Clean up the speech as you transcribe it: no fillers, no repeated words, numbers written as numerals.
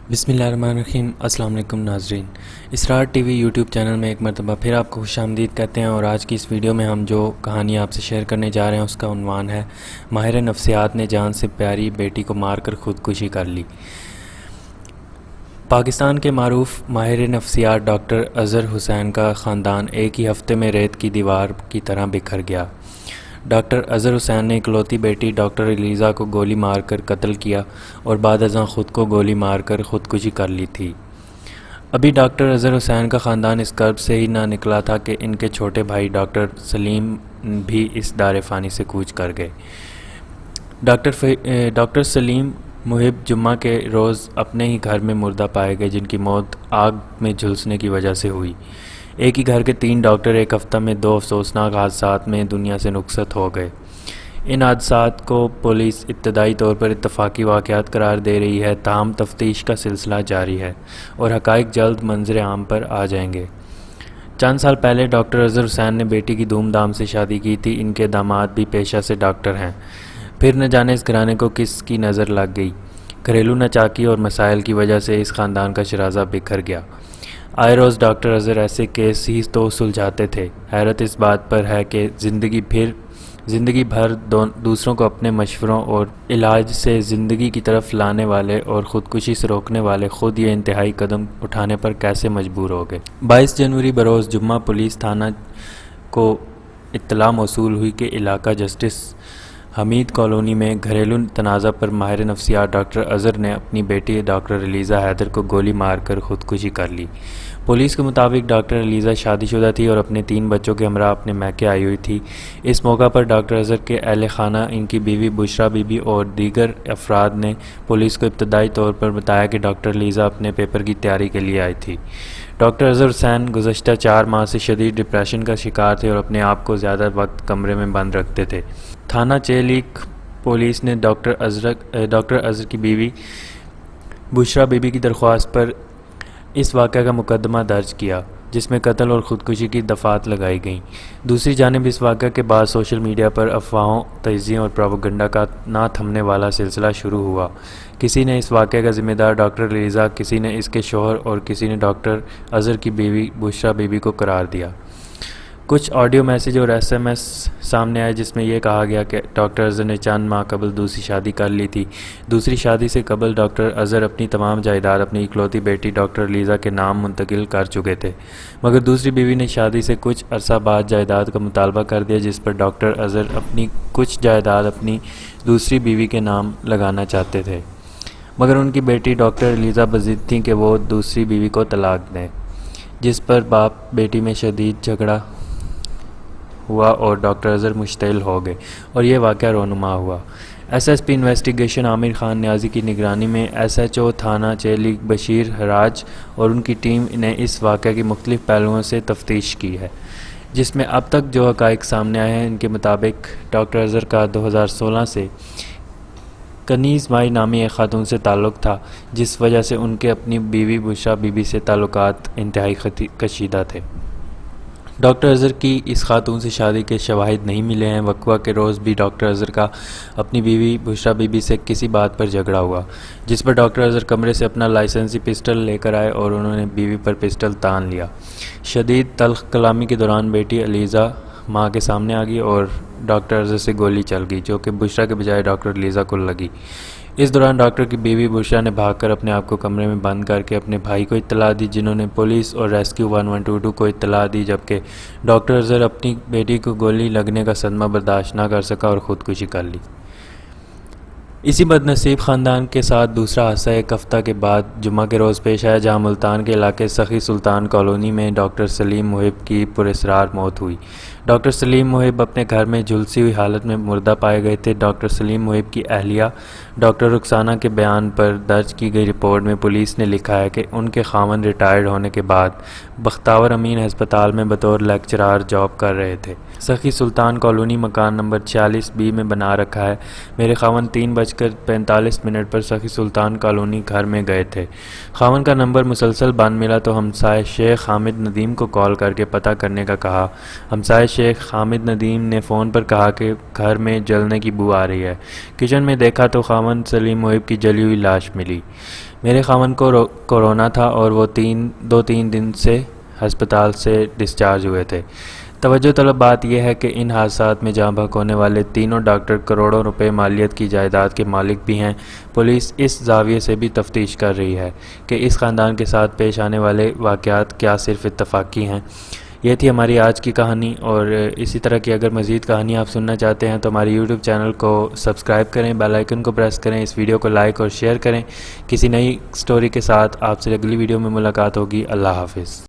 بسم اللہ الرحمن الرحیم۔ السلام علیکم ناظرین، اسرار ٹی وی یوٹیوب چینل میں ایک مرتبہ پھر آپ کو خوش آمدید کہتے ہیں، اور آج کی اس ویڈیو میں ہم جو کہانی آپ سے شیئر کرنے جا رہے ہیں اس کا عنوان ہے ماہر نفسیات نے جان سے پیاری بیٹی کو مار کر خودکشی کر لی۔ پاکستان کے معروف ماہر نفسیات ڈاکٹر اظہر حسین کا خاندان ایک ہی ہفتے میں ریت کی دیوار کی طرح بکھر گیا۔ ڈاکٹر اظہر حسین نے اکلوتی بیٹی ڈاکٹر الیزا کو گولی مار کر قتل کیا اور بعد ازاں خود کو گولی مار کر خودکشی کر لی تھی۔ ابھی ڈاکٹر اظہر حسین کا خاندان اس کرب سے ہی نہ نکلا تھا کہ ان کے چھوٹے بھائی ڈاکٹر سلیم بھی اس دار فانی سے کوچ کر گئے۔ ڈاکٹر سلیم محب جمعہ کے روز اپنے ہی گھر میں مردہ پائے گئے، جن کی موت آگ میں جھلسنے کی وجہ سے ہوئی۔ ایک ہی گھر کے 3 ڈاکٹر ایک ہفتہ میں 2 افسوسناک حادثات میں دنیا سے رخصت ہو گئے۔ ان حادثات کو پولیس ابتدائی طور پر اتفاقی واقعات قرار دے رہی ہے، تاہم تفتیش کا سلسلہ جاری ہے اور حقائق جلد منظر عام پر آ جائیں گے۔ چند سال پہلے ڈاکٹر اظہر حسین نے بیٹی کی دھوم دھام سے شادی کی تھی۔ ان کے داماد بھی پیشہ سے ڈاکٹر ہیں، پھر نہ جانے اس گھرانے کو کس کی نظر لگ گئی۔ گھریلو ناچاکی اور مسائل کی وجہ سے اس خاندان کا شرازہ بکھر گیا۔ آئے روز ڈاکٹر اظہر ایسے کیس ہی تو سلجھاتے تھے۔ حیرت اس بات پر ہے کہ زندگی بھر دوسروں کو اپنے مشوروں اور علاج سے زندگی کی طرف لانے والے اور خودکشی سے روکنے والے خود یہ انتہائی قدم اٹھانے پر کیسے مجبور ہو گئے۔ 22 جنوری بروز جمعہ پولیس تھانہ کو اطلاع موصول ہوئی کہ علاقہ جسٹس حمید کالونی میں گھریلو تنازع پر ماہر نفسیات ڈاکٹر اظہر نے اپنی بیٹی ڈاکٹر الیزا حیدر کو گولی مار کر خودکشی کر لی۔ پولیس کے مطابق ڈاکٹر الیزا شادی شدہ تھی اور اپنے 3 بچوں کے ہمراہ اپنے میکے آئی ہوئی تھی۔ اس موقع پر ڈاکٹر اظہر کے اہل خانہ، ان کی بیوی بشرا بی بی اور دیگر افراد نے پولیس کو ابتدائی طور پر بتایا کہ ڈاکٹر الیزا اپنے پیپر کی تیاری کے لیے آئی تھی۔ ڈاکٹر اظہر حسین گزشتہ 4 ماہ سے شدید ڈپریشن کا شکار تھے اور اپنے آپ کو زیادہ وقت کمرے میں بند رکھتے تھے۔ تھانہ چیلیک پولیس نے ڈاکٹر اظہر کی بیوی بشرا بی بی کی درخواست پر اس واقعہ کا مقدمہ درج کیا، جس میں قتل اور خودکشی کی دفعات لگائی گئیں۔ دوسری جانب اس واقعہ کے بعد سوشل میڈیا پر افواہوں، تجزیوں اور پروپیگنڈا کا نہ تھمنے والا سلسلہ شروع ہوا۔ کسی نے اس واقعے کا ذمہ دار ڈاکٹر الیزا، کسی نے اس کے شوہر اور کسی نے ڈاکٹر اظہر کی بیوی بشرا بی بی کو قرار دیا۔ کچھ آڈیو میسیج اور SMS سامنے آئے جس میں یہ کہا گیا کہ ڈاکٹر اظہر نے چند ماہ قبل دوسری شادی کر لی تھی۔ دوسری شادی سے قبل ڈاکٹر اظہر اپنی تمام جائیداد اپنی اکلوتی بیٹی ڈاکٹر الیزا کے نام منتقل کر چکے تھے، مگر دوسری بیوی نے شادی سے کچھ عرصہ بعد جائیداد کا مطالبہ کر دیا، جس پر ڈاکٹر اظہر اپنی کچھ جائیداد اپنی دوسری بیوی کے نام لگانا چاہتے تھے، مگر ان کی بیٹی ڈاکٹر الیزا بضد تھیں کہ وہ دوسری بیوی کو طلاق دیں، جس پر باپ بیٹی میں شدید جھگڑا ہوا اور ڈاکٹر اظہر مشتعل ہو گئے اور یہ واقعہ رونما ہوا۔ SP انویسٹیگیشن عامر خان نیازی کی نگرانی میں SHO تھانہ چیلیک بشیر حراج اور ان کی ٹیم نے اس واقعہ کی مختلف پہلوؤں سے تفتیش کی ہے، جس میں اب تک جو حقائق سامنے آئے ہیں ان کے مطابق ڈاکٹر اظہر کا 2016 سے کنیز مائی نامی ایک خاتون سے تعلق تھا، جس وجہ سے ان کے اپنی بیوی بشرا بی بی سے تعلقات انتہائی کشیدہ تھے۔ ڈاکٹر اظہر کی اس خاتون سے شادی کے شواہد نہیں ملے ہیں۔ وقوع کے روز بھی ڈاکٹر اظہر کا اپنی بیوی بشرا بی بی سے کسی بات پر جھگڑا ہوا، جس پر ڈاکٹر اظہر کمرے سے اپنا لائسنسی پسٹل لے کر آئے اور انہوں نے بیوی پر پسٹل تان لیا۔ شدید تلخ کلامی کے دوران بیٹی الیزا ماں کے سامنے آ گئی اور ڈاکٹر اظہر سے گولی چل گئی، جو کہ بشرا کے بجائے ڈاکٹر الیزا کو لگی۔ اس دوران ڈاکٹر کی بیوی بشرا نے بھاگ کر اپنے آپ کو کمرے میں بند کر کے اپنے بھائی کو اطلاع دی، جنہوں نے پولیس اور ریسکیو 1122 کو اطلاع دی، جبکہ ڈاکٹر اظہر اپنی بیٹی کو گولی لگنے کا صدمہ برداشت نہ کر سکا اور خودکشی کر لی۔ اسی بدنصیب خاندان کے ساتھ دوسرا حادثہ ایک ہفتہ کے بعد جمعہ کے روز پیش آیا، جہاں ملتان کے علاقے سخی سلطان کالونی میں ڈاکٹر سلیم محب کی پراسرار موت ہوئی۔ ڈاکٹر سلیم محب اپنے گھر میں جھلسی ہوئی حالت میں مردہ پائے گئے تھے۔ ڈاکٹر سلیم محب کی اہلیہ ڈاکٹر رخسانہ کے بیان پر درج کی گئی رپورٹ میں پولیس نے لکھا ہے کہ ان کے خاوند ریٹائرڈ ہونے کے بعد بختیار امین ہسپتال میں بطور لیکچرار جاب کر رہے تھے۔ سخی سلطان کالونی مکان نمبر 46B میں بنا رکھا ہے۔ میرے خاوند 3:45 پر سخی سلطان کالونی گھر میں گئے تھے۔ خاوند کا نمبر مسلسل بند ملا تو ہمسائے شیخ حامد ندیم کو کال کر کے پتہ کرنے کا کہا۔ ہمسائے شیخ حامد ندیم نے فون پر کہا کہ گھر میں جلنے کی بو آ رہی ہے۔ کچن میں دیکھا تو خاوند سلیم محب کی جلی ہوئی لاش ملی۔ میرے خاوند کو کورونا تھا اور وہ 2-3 دن سے ہسپتال سے ڈسچارج ہوئے تھے۔ توجہ طلب بات یہ ہے کہ ان حادثات میں جاں بحق ہونے والے تینوں ڈاکٹر کروڑوں روپے مالیت کی جائیداد کے مالک بھی ہیں۔ پولیس اس زاویے سے بھی تفتیش کر رہی ہے کہ اس خاندان کے ساتھ پیش آنے والے واقعات کیا صرف اتفاقی ہیں۔ یہ تھی ہماری آج کی کہانی، اور اسی طرح کی اگر مزید کہانی آپ سننا چاہتے ہیں تو ہماری یوٹیوب چینل کو سبسکرائب کریں، بیل آئیکن کو پریس کریں، اس ویڈیو کو لائک اور شیئر کریں۔ کسی نئی سٹوری کے ساتھ آپ سے اگلی ویڈیو میں ملاقات ہوگی۔ اللہ حافظ۔